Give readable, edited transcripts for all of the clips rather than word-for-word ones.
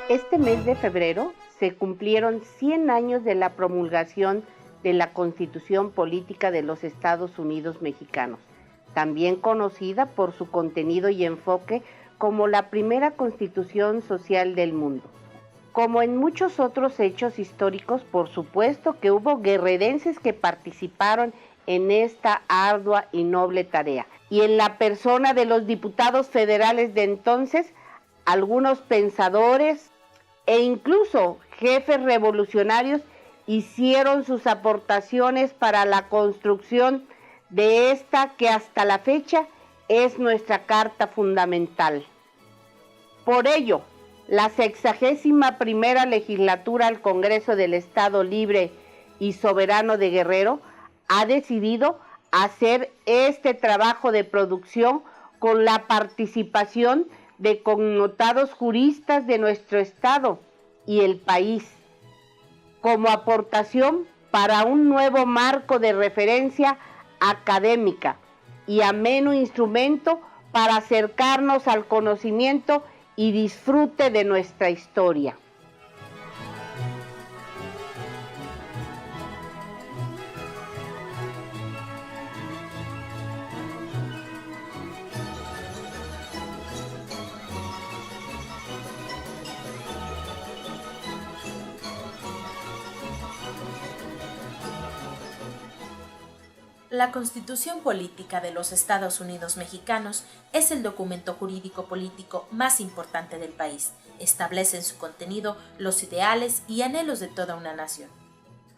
Este mes de febrero se cumplieron 100 años de la promulgación de la Constitución Política de los Estados Unidos Mexicanos, también conocida por su contenido y enfoque como la primera constitución social del mundo. Como en muchos otros hechos históricos, por supuesto que hubo guerrerenses que participaron en esta ardua y noble tarea. Y en la persona de los diputados federales de entonces, algunos pensadores e incluso jefes revolucionarios hicieron sus aportaciones para la construcción de esta que hasta la fecha es nuestra carta fundamental. Por ello, la 61ª legislatura al Congreso del Estado Libre y Soberano de Guerrero ha decidido hacer este trabajo de producción con la participación de connotados juristas de nuestro Estado y el país, como aportación para un nuevo marco de referencia académica y ameno instrumento para acercarnos al conocimiento y disfrute de nuestra historia. La Constitución Política de los Estados Unidos Mexicanos es el documento jurídico-político más importante del país. Establece en su contenido los ideales y anhelos de toda una nación.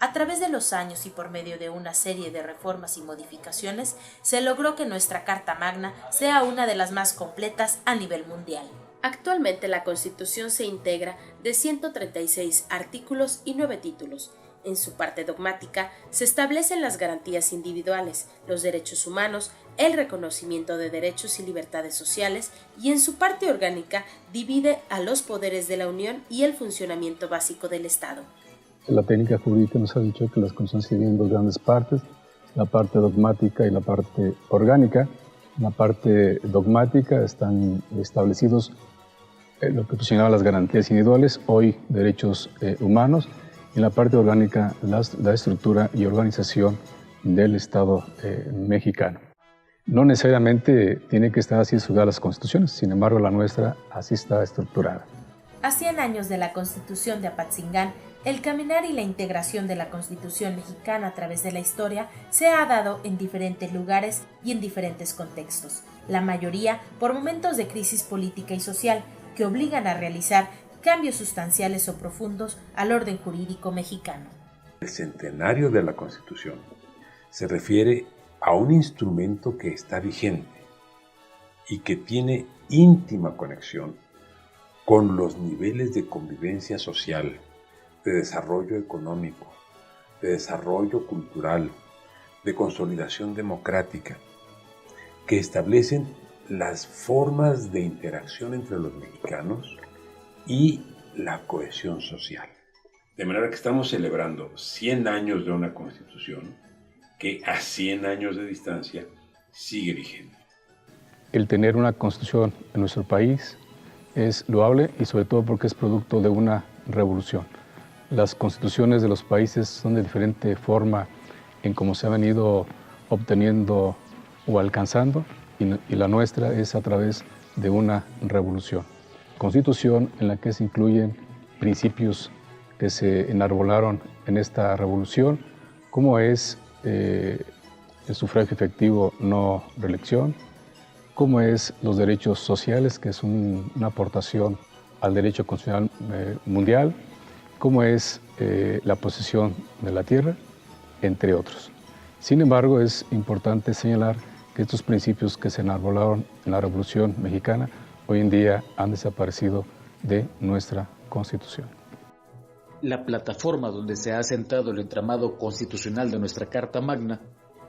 A través de los años y por medio de una serie de reformas y modificaciones, se logró que nuestra Carta Magna sea una de las más completas a nivel mundial. Actualmente la Constitución se integra de 136 artículos y 9 títulos. En su parte dogmática se establecen las garantías individuales, los derechos humanos, el reconocimiento de derechos y libertades sociales, y en su parte orgánica divide a los poderes de la Unión y el funcionamiento básico del Estado. La técnica jurídica nos ha dicho que las constituciones se dividen en dos grandes partes, la parte dogmática y la parte orgánica. En la parte dogmática están establecidos lo que señalaba las garantías individuales, hoy derechos humanos. En la parte orgánica, la estructura y organización del Estado mexicano. No necesariamente tiene que estar así estructuradas las constituciones, sin embargo la nuestra así está estructurada. A 100 años de la Constitución de Apatzingán, el caminar y la integración de la Constitución mexicana a través de la historia se ha dado en diferentes lugares y en diferentes contextos, la mayoría por momentos de crisis política y social que obligan a realizar cambios sustanciales o profundos al orden jurídico mexicano. El centenario de la Constitución se refiere a un instrumento que está vigente y que tiene íntima conexión con los niveles de convivencia social, de desarrollo económico, de desarrollo cultural, de consolidación democrática, que establecen las formas de interacción entre los mexicanos y la cohesión social. De manera que estamos celebrando 100 años de una Constitución que a 100 años de distancia sigue vigente. El tener una Constitución en nuestro país es loable y sobre todo porque es producto de una revolución. Las constituciones de los países son de diferente forma en cómo se ha venido obteniendo o alcanzando y la nuestra es a través de una revolución. Constitución en la que se incluyen principios que se enarbolaron en esta revolución, como es el sufragio efectivo no reelección, como es los derechos sociales, que es una aportación al derecho constitucional mundial, como es la posesión de la tierra, entre otros. Sin embargo, es importante señalar que estos principios que se enarbolaron en la Revolución Mexicana hoy en día han desaparecido de nuestra Constitución. La plataforma donde se ha asentado el entramado constitucional de nuestra Carta Magna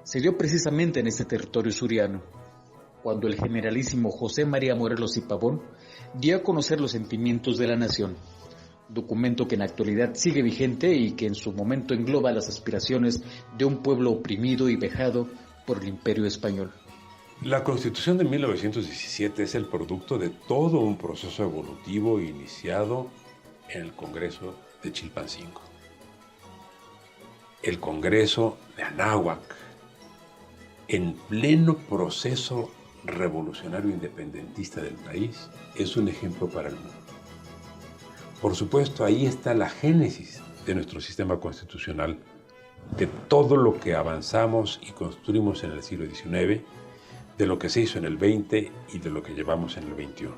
se dio precisamente en este territorio suriano, cuando el generalísimo José María Morelos y Pavón dio a conocer los sentimientos de la nación, documento que en la actualidad sigue vigente y que en su momento engloba las aspiraciones de un pueblo oprimido y vejado por el Imperio Español. La Constitución de 1917 es el producto de todo un proceso evolutivo iniciado en el Congreso de Chilpancingo. El Congreso de Anáhuac, en pleno proceso revolucionario independentista del país, es un ejemplo para el mundo. Por supuesto, ahí está la génesis de nuestro sistema constitucional, de todo lo que avanzamos y construimos en el siglo XIX, de lo que se hizo en el XX y de lo que llevamos en el XXI.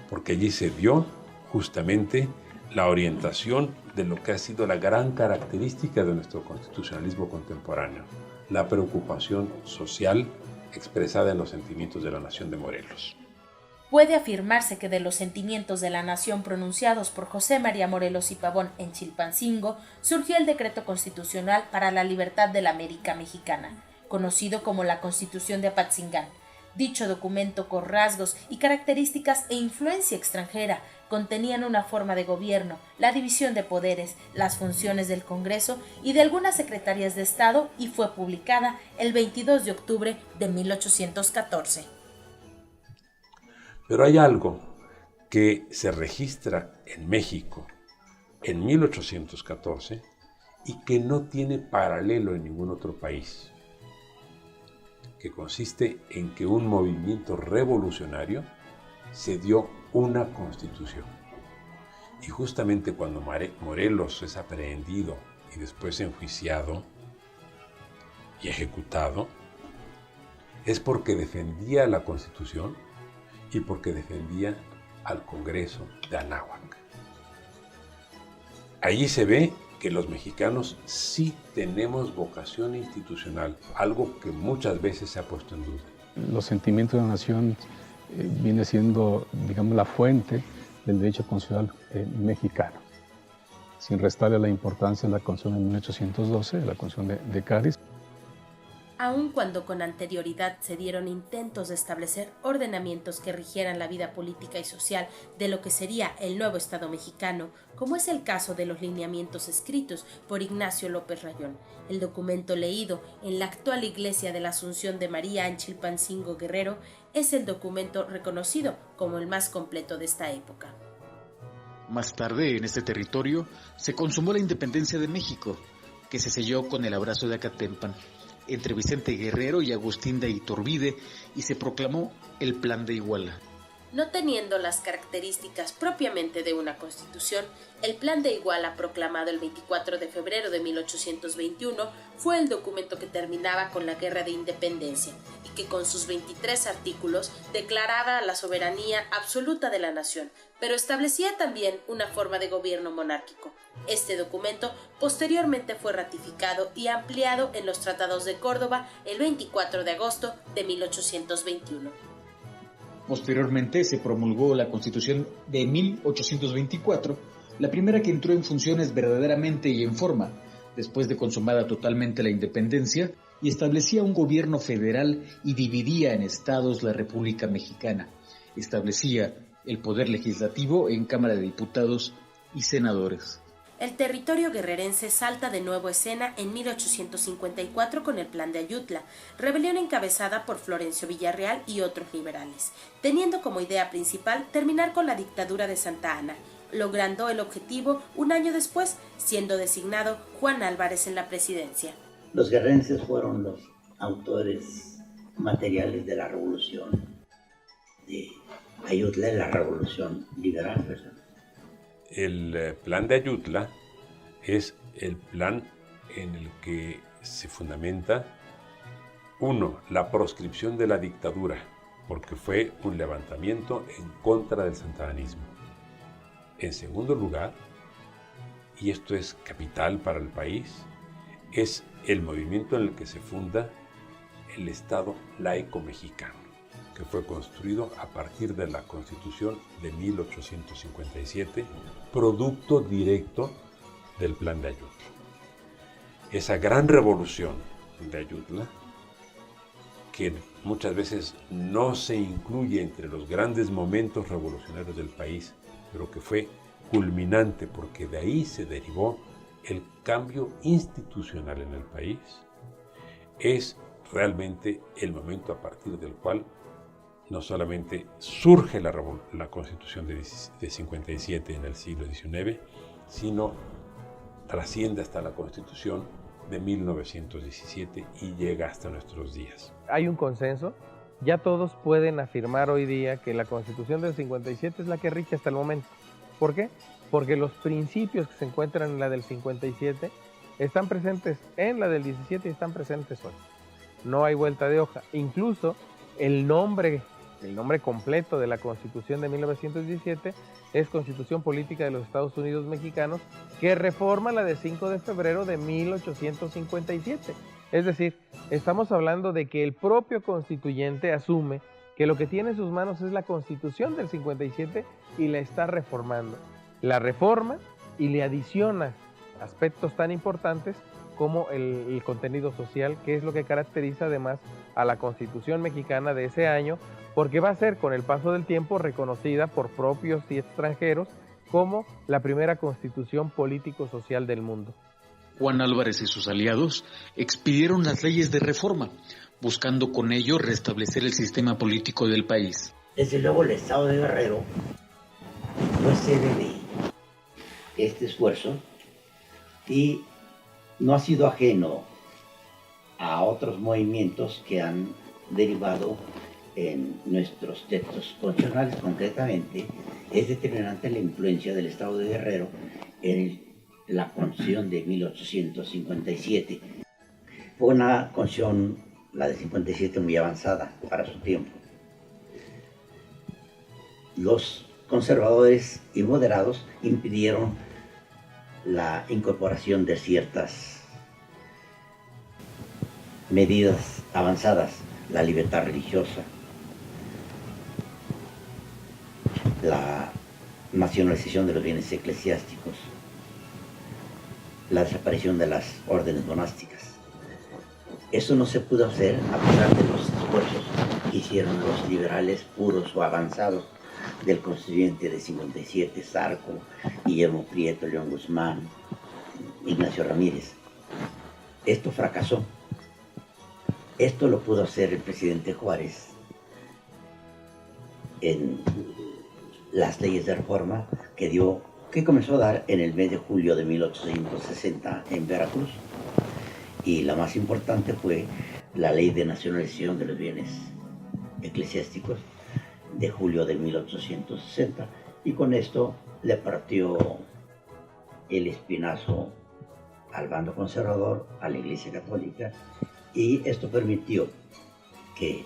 Porque allí se dio justamente la orientación de lo que ha sido la gran característica de nuestro constitucionalismo contemporáneo, la preocupación social expresada en los sentimientos de la nación de Morelos. Puede afirmarse que de los sentimientos de la nación pronunciados por José María Morelos y Pavón en Chilpancingo surgió el Decreto Constitucional para la Libertad de la América Mexicana, conocido como la Constitución de Apatzingán. Dicho documento, con rasgos y características e influencia extranjera, contenían una forma de gobierno, la división de poderes, las funciones del Congreso y de algunas secretarías de Estado, y fue publicada el 22 de octubre de 1814. Pero hay algo que se registra en México en 1814 y que no tiene paralelo en ningún otro país, que consiste en que un movimiento revolucionario se dio una constitución. Y justamente cuando Morelos es aprehendido y después enjuiciado y ejecutado, es porque defendía la constitución y porque defendía al Congreso de Anáhuac. Allí se ve que los mexicanos sí tenemos vocación institucional, algo que muchas veces se ha puesto en duda. Los sentimientos de la nación viene siendo, digamos, la fuente del derecho constitucional mexicano, sin restarle la importancia de la Constitución de 1812, la Constitución de Cádiz. Aun cuando con anterioridad se dieron intentos de establecer ordenamientos que rigieran la vida política y social de lo que sería el nuevo Estado mexicano, como es el caso de los lineamientos escritos por Ignacio López Rayón, el documento leído en la actual Iglesia de la Asunción de María en Chilpancingo, Guerrero, es el documento reconocido como el más completo de esta época. Más tarde, en este territorio, se consumó la independencia de México, que se selló con el abrazo de Acatempan entre Vicente Guerrero y Agustín de Iturbide, y se proclamó el Plan de Iguala. No teniendo las características propiamente de una constitución, el Plan de Iguala, proclamado el 24 de febrero de 1821, fue el documento que terminaba con la Guerra de Independencia y que con sus 23 artículos declaraba la soberanía absoluta de la nación, pero establecía también una forma de gobierno monárquico. Este documento posteriormente fue ratificado y ampliado en los Tratados de Córdoba el 24 de agosto de 1821. Posteriormente se promulgó la Constitución de 1824, la primera que entró en funciones verdaderamente y en forma, después de consumada totalmente la independencia, y establecía un gobierno federal y dividía en estados la República Mexicana. Establecía el poder legislativo en Cámara de Diputados y senadores. El territorio guerrerense salta de nuevo escena en 1854 con el Plan de Ayutla, rebelión encabezada por Florencio Villarreal y otros liberales, teniendo como idea principal terminar con la dictadura de Santa Anna, logrando el objetivo un año después, siendo designado Juan Álvarez en la presidencia. Los guerrerenses fueron los autores materiales de la revolución de Ayutla, la revolución liberal, ¿verdad? El Plan de Ayutla es el plan en el que se fundamenta, uno, la proscripción de la dictadura, porque fue un levantamiento en contra del santananismo. En segundo lugar, y esto es capital para el país, es el movimiento en el que se funda el Estado laico mexicano, que fue construido a partir de la Constitución de 1857, producto directo del Plan de Ayutla. Esa gran revolución de Ayutla, que muchas veces no se incluye entre los grandes momentos revolucionarios del país, pero que fue culminante porque de ahí se derivó el cambio institucional en el país, es realmente el momento a partir del cual no solamente surge la Constitución de 57 en el siglo XIX, sino trasciende hasta la Constitución de 1917 y llega hasta nuestros días. Hay un consenso, ya todos pueden afirmar hoy día que la Constitución del 57 es la que rige hasta el momento. ¿Por qué? Porque los principios que se encuentran en la del 57 están presentes en la del 17 y están presentes hoy. No hay vuelta de hoja. Incluso el nombre completo de la Constitución de 1917 es Constitución Política de los Estados Unidos Mexicanos, que reforma la de 5 de febrero de 1857. Es decir, estamos hablando de que el propio constituyente asume que lo que tiene en sus manos es la Constitución del 57 y la está reformando. La reforma y le adiciona aspectos tan importantes como el contenido social, que es lo que caracteriza además a la Constitución mexicana de ese año, porque va a ser con el paso del tiempo reconocida por propios y extranjeros como la primera constitución político-social del mundo. Juan Álvarez y sus aliados expidieron las leyes de reforma, buscando con ello restablecer el sistema político del país. Desde luego el Estado de Guerrero no se debe este esfuerzo y no ha sido ajeno a otros movimientos que han derivado en nuestros textos constitucionales. Concretamente, es determinante la influencia del Estado de Guerrero en la Constitución de 1857. Fue una Constitución, la de 57, muy avanzada para su tiempo. Los conservadores y moderados impidieron la incorporación de ciertas medidas avanzadas, la libertad religiosa, la nacionalización de los bienes eclesiásticos, la desaparición de las órdenes monásticas. Eso no se pudo hacer a pesar de los esfuerzos que hicieron los liberales puros o avanzados del constituyente de 57, Zarco, Guillermo Prieto, León Guzmán, Ignacio Ramírez. Esto fracasó. Esto lo pudo hacer el presidente Juárez en las leyes de reforma que comenzó a dar en el mes de julio de 1860 en Veracruz. Y la más importante fue la ley de nacionalización de los bienes eclesiásticos de julio de 1860, y con esto le partió el espinazo al bando conservador, a la Iglesia Católica, y esto permitió que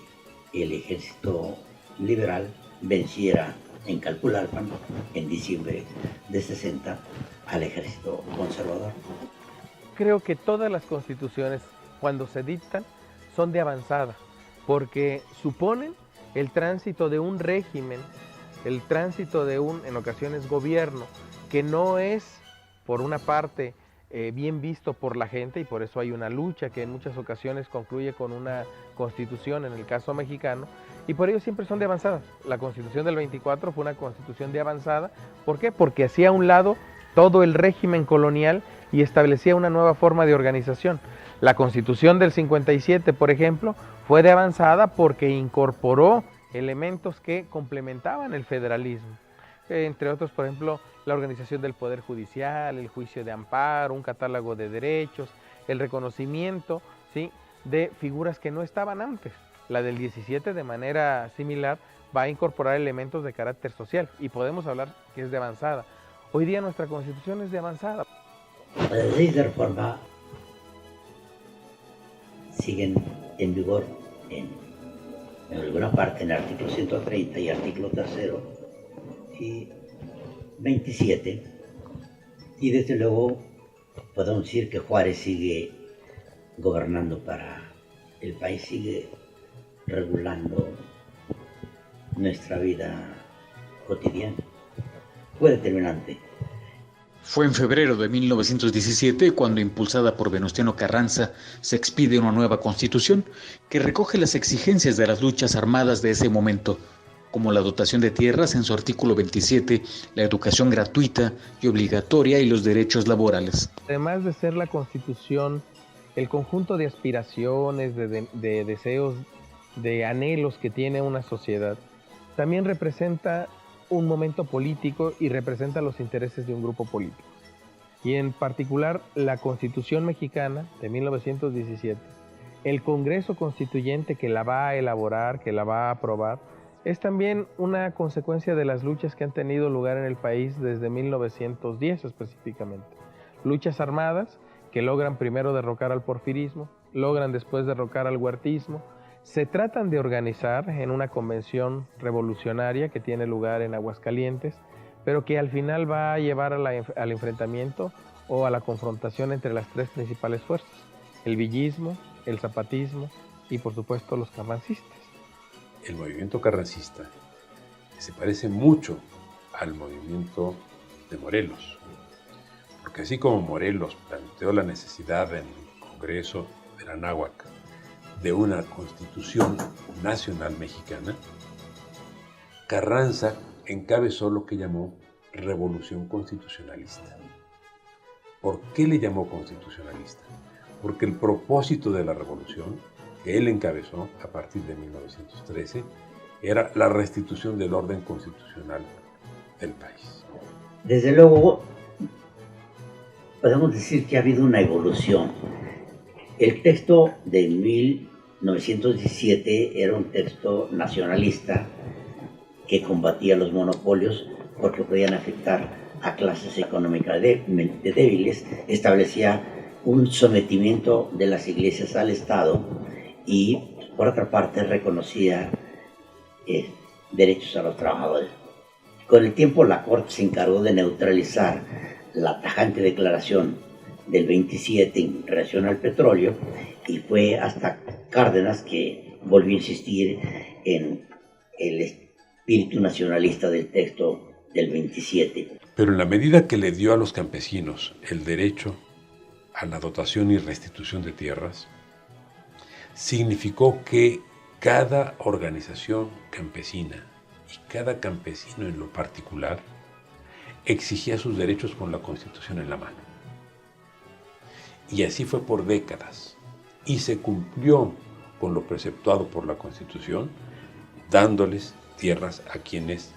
el ejército liberal venciera en Calpulalpan en diciembre de 60 al ejército conservador. Creo que todas las constituciones, cuando se dictan, son de avanzada, porque suponen el tránsito de un régimen, el tránsito de en ocasiones, gobierno, que no es, por una parte, bien visto por la gente, y por eso hay una lucha que en muchas ocasiones concluye con una constitución, en el caso mexicano, y por ello siempre son de avanzada. La Constitución del 24 fue una constitución de avanzada. ¿Por qué? Porque hacía a un lado todo el régimen colonial y establecía una nueva forma de organización. La Constitución del 57, por ejemplo, fue de avanzada porque incorporó elementos que complementaban el federalismo, entre otros, por ejemplo, la organización del Poder Judicial, el juicio de amparo, un catálogo de derechos, el reconocimiento, ¿sí?, de figuras que no estaban antes. La del 17, de manera similar, va a incorporar elementos de carácter social y podemos hablar que es de avanzada. Hoy día nuestra Constitución es de avanzada. Las leyes de reforma siguen en vigor en alguna parte, en el artículo 130 y artículo 3 y 27, y desde luego podemos decir que Juárez sigue gobernando para el país, sigue regulando nuestra vida cotidiana. Fue determinante. Fue en febrero de 1917 cuando, impulsada por Venustiano Carranza, se expide una nueva constitución que recoge las exigencias de las luchas armadas de ese momento, como la dotación de tierras en su artículo 27, la educación gratuita y obligatoria y los derechos laborales. Además de ser la Constitución el conjunto de aspiraciones, de deseos de anhelos que tiene una sociedad, también representa un momento político y representa los intereses de un grupo político. Y en particular la Constitución mexicana de 1917, el Congreso Constituyente que la va a elaborar, que la va a aprobar, es también una consecuencia de las luchas que han tenido lugar en el país desde 1910 específicamente. Luchas armadas que logran primero derrocar al porfirismo, logran después derrocar al huertismo, se tratan de organizar en una convención revolucionaria que tiene lugar en Aguascalientes, pero que al final va a llevar al enfrentamiento o a la confrontación entre las tres principales fuerzas, el villismo, el zapatismo y por supuesto los carrancistas. El movimiento carrancista se parece mucho al movimiento de Morelos, porque así como Morelos planteó la necesidad en el Congreso de la Anáhuac de una constitución nacional mexicana, Carranza encabezó lo que llamó Revolución Constitucionalista. ¿Por qué le llamó constitucionalista? Porque el propósito de la revolución que él encabezó a partir de 1913 era la restitución del orden constitucional del país. Desde luego, podemos decir que ha habido una evolución. El texto de 1917 era un texto nacionalista que combatía los monopolios porque podían afectar a clases económicas débiles, establecía un sometimiento de las iglesias al Estado y, por otra parte, reconocía derechos a los trabajadores. Con el tiempo, la Corte se encargó de neutralizar la tajante declaración del 27 en relación al petróleo y fue hasta Cárdenas que volvió a insistir en el espíritu nacionalista del texto del 27. Pero en la medida que le dio a los campesinos el derecho a la dotación y restitución de tierras, significó que cada organización campesina y cada campesino en lo particular exigía sus derechos con la Constitución en la mano. Y así fue por décadas, y se cumplió con lo preceptuado por la Constitución, dándoles tierras a quienes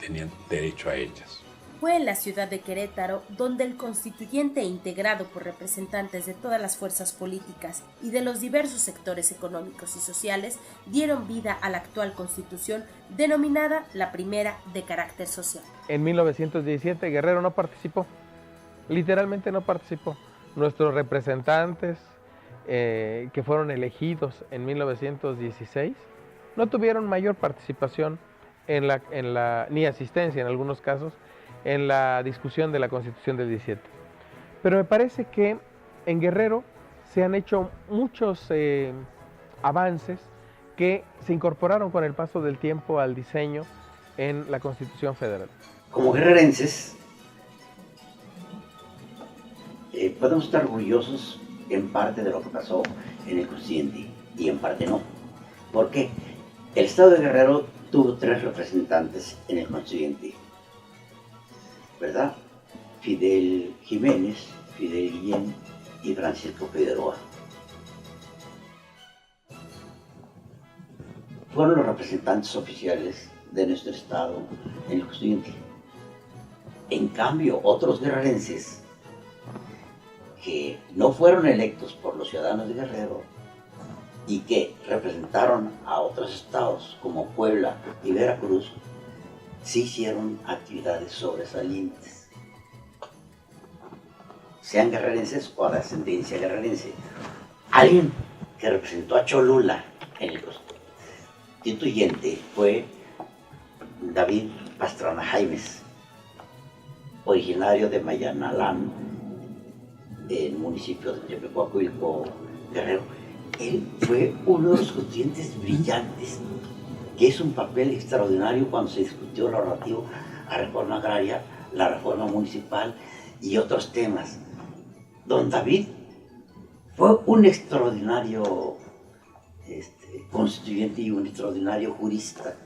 tenían derecho a ellas. Fue en la ciudad de Querétaro donde el constituyente, integrado por representantes de todas las fuerzas políticas y de los diversos sectores económicos y sociales, dieron vida a la actual Constitución, denominada la primera de carácter social. En 1917 Guerrero no participó, literalmente no participó. Nuestros representantes que fueron elegidos en 1916 no tuvieron mayor participación ni asistencia en algunos casos en la discusión de la Constitución del 17. Pero me parece que en Guerrero se han hecho muchos avances que se incorporaron con el paso del tiempo al diseño en la Constitución Federal. Como guerrerenses, podemos estar orgullosos en parte de lo que pasó en el Constituyente y en parte no. ¿Por qué? El Estado de Guerrero tuvo 3 representantes en el Constituyente, ¿verdad? Fidel Jiménez, Fidel Guillén y Francisco Figueroa. Fueron los representantes oficiales de nuestro Estado en el Constituyente. En cambio, otros guerrerenses que no fueron electos por los ciudadanos de Guerrero y que representaron a otros estados como Puebla y Veracruz, sí hicieron actividades sobresalientes, sean guerrerenses o de ascendencia guerrerense. Alguien que representó a Cholula en el Constituyente fue David Pastrana Jaimes, originario de Mayanalán, del municipio de Tepecuacuilco, Guerrero. Él fue uno de los constituyentes brillantes, que hizo un papel extraordinario cuando se discutió lo relativo a reforma agraria, la reforma municipal y otros temas. Don David fue un extraordinario constituyente y un extraordinario jurista.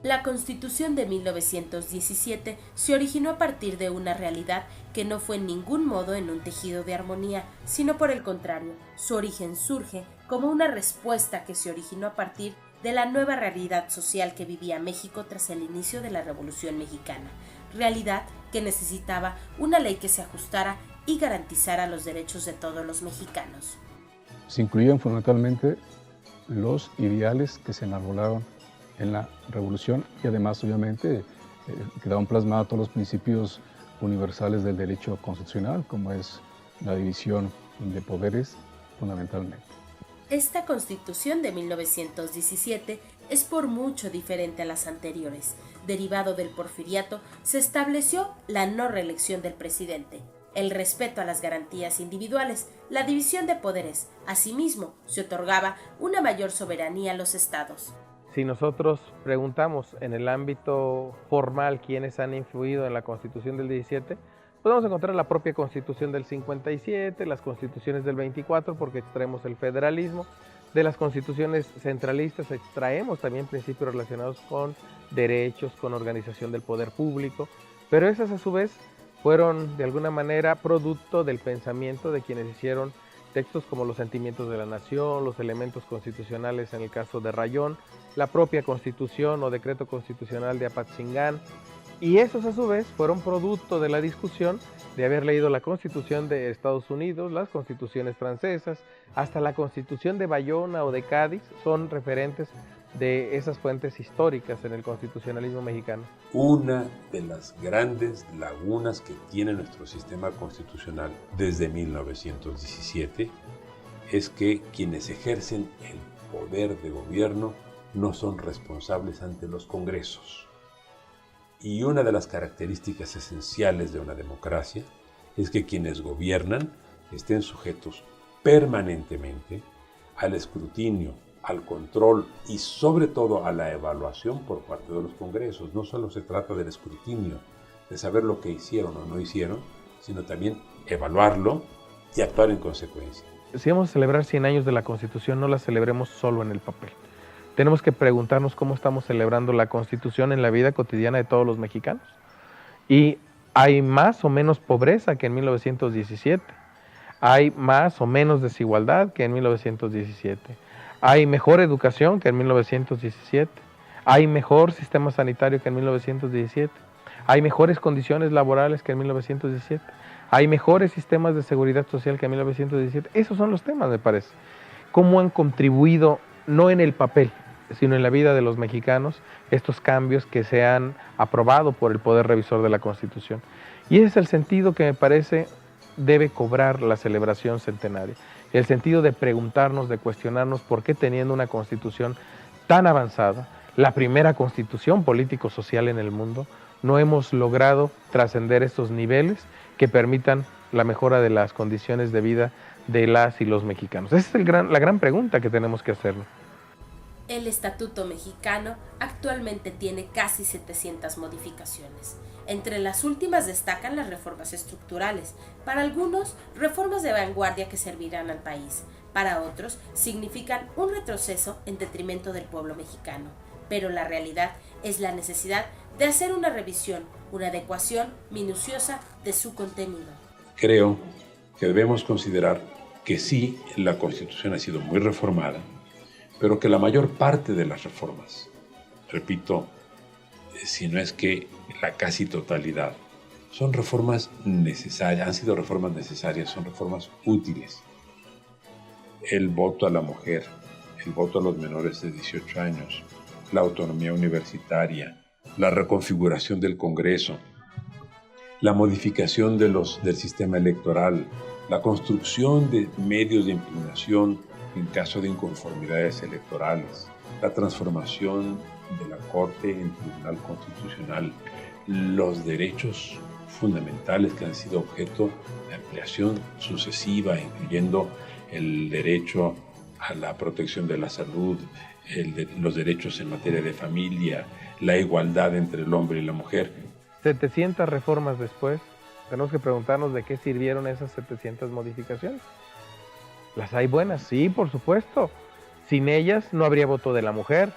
La Constitución de 1917 se originó a partir de una realidad que no fue en ningún modo en un tejido de armonía, sino por el contrario, su origen surge como una respuesta que se originó a partir de la nueva realidad social que vivía México tras el inicio de la Revolución Mexicana, realidad que necesitaba una ley que se ajustara y garantizara los derechos de todos los mexicanos. Se incluían fundamentalmente los ideales que se enarbolaron en la Revolución y además, obviamente, quedaban plasmados todos los principios universales del derecho constitucional, como es la división de poderes fundamentalmente. Esta Constitución de 1917 es por mucho diferente a las anteriores. Derivado del porfiriato, se estableció la no reelección del presidente, el respeto a las garantías individuales, la división de poderes. Asimismo, se otorgaba una mayor soberanía a los estados. Si nosotros preguntamos en el ámbito formal quiénes han influido en la Constitución del 17, podemos encontrar la propia Constitución del 57, las constituciones del 24, porque extraemos el federalismo. De las constituciones centralistas extraemos también principios relacionados con derechos, con organización del poder público, pero esas a su vez fueron de alguna manera producto del pensamiento de quienes hicieron textos como los sentimientos de la nación, los elementos constitucionales en el caso de Rayón, la propia Constitución o decreto constitucional de Apatzingán, y esos a su vez fueron producto de la discusión de haber leído la Constitución de Estados Unidos, las constituciones francesas, hasta la Constitución de Bayona o de Cádiz, son referentes de esas fuentes históricas en el constitucionalismo mexicano. Una de las grandes lagunas que tiene nuestro sistema constitucional desde 1917 es que quienes ejercen el poder de gobierno no son responsables ante los congresos. Y una de las características esenciales de una democracia es que quienes gobiernan estén sujetos permanentemente al escrutinio, al control y sobre todo a la evaluación por parte de los congresos. No solo se trata del escrutinio, de saber lo que hicieron o no hicieron, sino también evaluarlo y actuar en consecuencia. Si vamos a celebrar 100 años de la Constitución, no la celebremos solo en el papel. Tenemos que preguntarnos cómo estamos celebrando la Constitución en la vida cotidiana de todos los mexicanos. Y hay más o menos pobreza que en 1917. Hay más o menos desigualdad que en 1917. Hay mejor educación que en 1917. Hay mejor sistema sanitario que en 1917. Hay mejores condiciones laborales que en 1917. Hay mejores sistemas de seguridad social que en 1917. Esos son los temas, me parece. ¿Cómo han contribuido, no en el papel, sino en la vida de los mexicanos, estos cambios que se han aprobado por el Poder Revisor de la Constitución? Y ese es el sentido que me parece debe cobrar la celebración centenaria. El sentido de preguntarnos, de cuestionarnos por qué teniendo una Constitución tan avanzada, la primera Constitución político-social en el mundo, no hemos logrado trascender estos niveles que permitan la mejora de las condiciones de vida de las y los mexicanos. Esa es la gran pregunta que tenemos que hacernos. El Estatuto Mexicano actualmente tiene casi 700 modificaciones. Entre las últimas destacan las reformas estructurales, para algunos reformas de vanguardia que servirán al país, para otros significan un retroceso en detrimento del pueblo mexicano, pero la realidad es la necesidad de hacer una revisión, una adecuación minuciosa de su contenido. Creo que debemos considerar que sí, la Constitución ha sido muy reformada, pero que la mayor parte de las reformas, repito, si no es que la casi totalidad, son reformas necesarias, han sido reformas necesarias, son reformas útiles. El voto a la mujer, el voto a los menores de 18 años, la autonomía universitaria, la reconfiguración del Congreso, la modificación del sistema electoral, la construcción de medios de impugnación en caso de inconformidades electorales, la transformación de la Corte en Tribunal Constitucional, los derechos fundamentales que han sido objeto de ampliación sucesiva, incluyendo el derecho a la protección de la salud, los derechos en materia de familia, la igualdad entre el hombre y la mujer. 700 reformas después, tenemos que preguntarnos de qué sirvieron esas 700 modificaciones. ¿Las hay buenas? Sí, por supuesto. Sin ellas no habría voto de la mujer.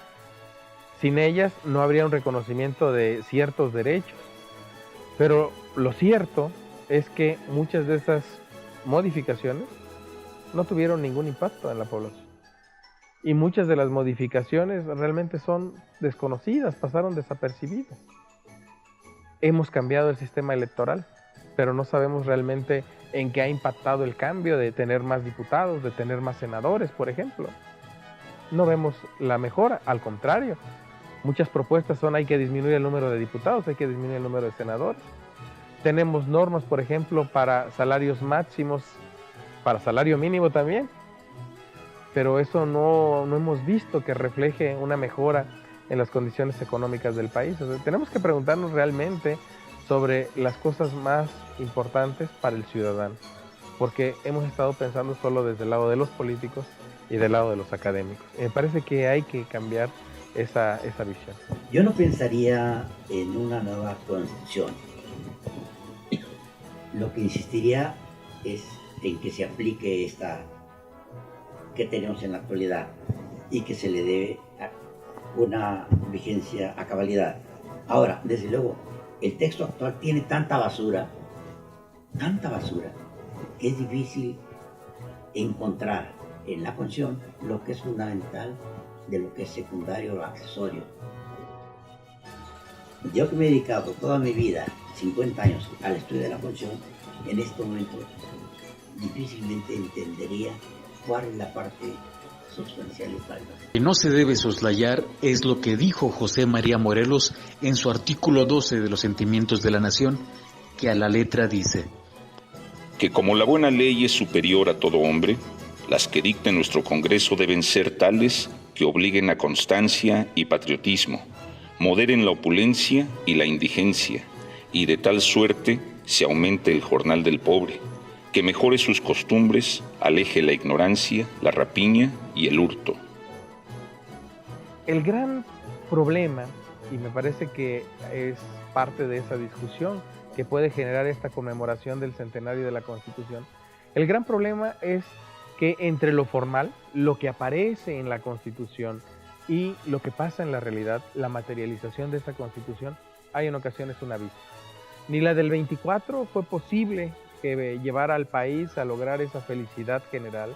Sin ellas no habría un reconocimiento de ciertos derechos. Pero lo cierto es que muchas de esas modificaciones no tuvieron ningún impacto en la población. y muchas de las modificaciones realmente son desconocidas, pasaron desapercibidas. Hemos cambiado el sistema electoral, pero no sabemos realmente en qué ha impactado el cambio de tener más diputados, de tener más senadores, por ejemplo. No vemos la mejora, al contrario. Muchas propuestas son: hay que disminuir el número de diputados, hay que disminuir el número de senadores. Tenemos normas, por ejemplo, para salarios máximos, para salario mínimo también, pero eso no hemos visto que refleje una mejora en las condiciones económicas del país. O sea, tenemos que preguntarnos realmente sobre las cosas más importantes para el ciudadano, porque hemos estado pensando solo desde el lado de los políticos y del lado de los académicos. Me parece que hay que cambiar esa visión. Yo no pensaría en una nueva constitución. Lo que insistiría es en que se aplique esta que tenemos en la actualidad y que se le dé una vigencia a cabalidad. Ahora, desde luego, el texto actual tiene tanta basura, que es difícil encontrar en la Constitución lo que es fundamental de lo que es secundario o accesorio. Yo que me he dedicado toda mi vida, 50 años, al estudio de la Constitución, en este momento difícilmente entendería cuál es la parte sustancial y falta. Lo que no se debe soslayar es lo que dijo José María Morelos en su artículo 12 de los Sentimientos de la Nación, que a la letra dice: que como la buena ley es superior a todo hombre, las que dicte nuestro Congreso deben ser tales que obliguen a constancia y patriotismo, moderen la opulencia y la indigencia, y de tal suerte se aumente el jornal del pobre, que mejore sus costumbres, aleje la ignorancia, la rapiña y el hurto. El gran problema, y me parece que es parte de esa discusión que puede generar esta conmemoración del centenario de la Constitución, el gran problema es que entre lo formal, lo que aparece en la Constitución y lo que pasa en la realidad, la materialización de esta Constitución, hay en ocasiones un abismo. Ni la del 24 fue posible que llevara al país a lograr esa felicidad general,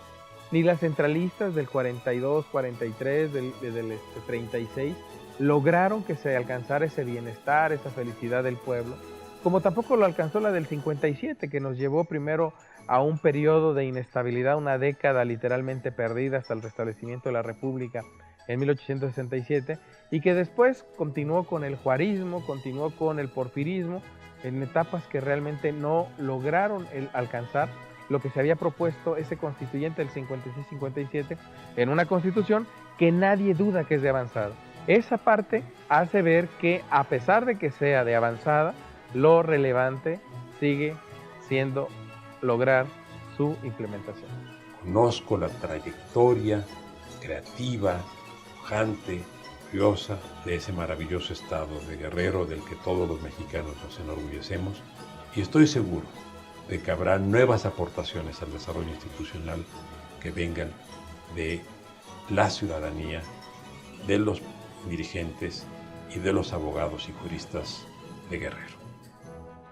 ni las centralistas del 42, 43, del 36 lograron que se alcanzara ese bienestar, esa felicidad del pueblo, como tampoco lo alcanzó la del 57, que nos llevó primero a un periodo de inestabilidad, una década literalmente perdida hasta el restablecimiento de la República en 1867, y que después continuó con el juarismo, continuó con el porfirismo, en etapas que realmente no lograron alcanzar lo que se había propuesto ese constituyente del 56-57 en una constitución que nadie duda que es de avanzada. Esa parte hace ver que, a pesar de que sea de avanzada, lo relevante sigue siendo lograr su implementación. Conozco la trayectoria creativa, pujante, orgullosa de ese maravilloso estado de Guerrero del que todos los mexicanos nos enorgullecemos, y estoy seguro de que habrá nuevas aportaciones al desarrollo institucional que vengan de la ciudadanía, de los dirigentes y de los abogados y juristas de Guerrero.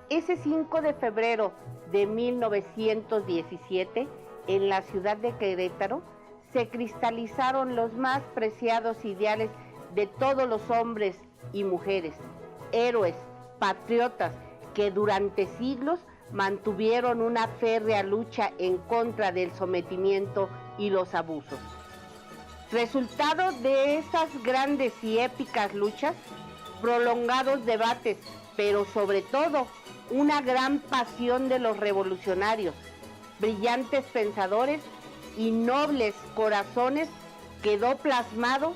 Ese 5 de febrero de 1917, en la ciudad de Querétaro, se cristalizaron los más preciados ideales de todos los hombres y mujeres, héroes, patriotas, que durante siglos mantuvieron una férrea lucha en contra del sometimiento y los abusos. Resultado de esas grandes y épicas luchas, prolongados debates, pero sobre todo una gran pasión de los revolucionarios, brillantes pensadores y nobles corazones, quedó plasmado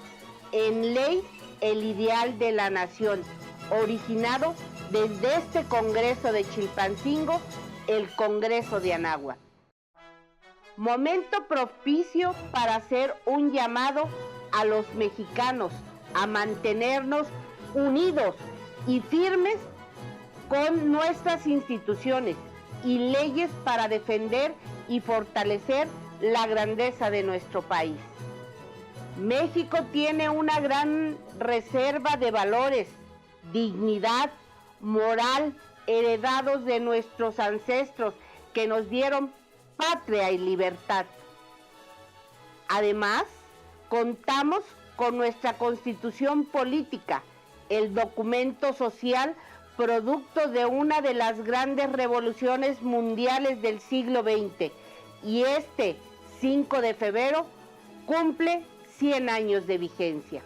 en ley el ideal de la nación, originado desde este Congreso de Chilpancingo, el Congreso de Anáhuac. Momento propicio para hacer un llamado a los mexicanos a mantenernos unidos y firmes con nuestras instituciones y leyes para defender y fortalecer la grandeza de nuestro país. México tiene una gran reserva de valores, dignidad, moral, heredados de nuestros ancestros que nos dieron patria y libertad. Además, Contamos con nuestra Constitución política, el documento social producto de una de las grandes revoluciones mundiales del siglo XX, y este 5 de febrero cumple 100 años de vigencia.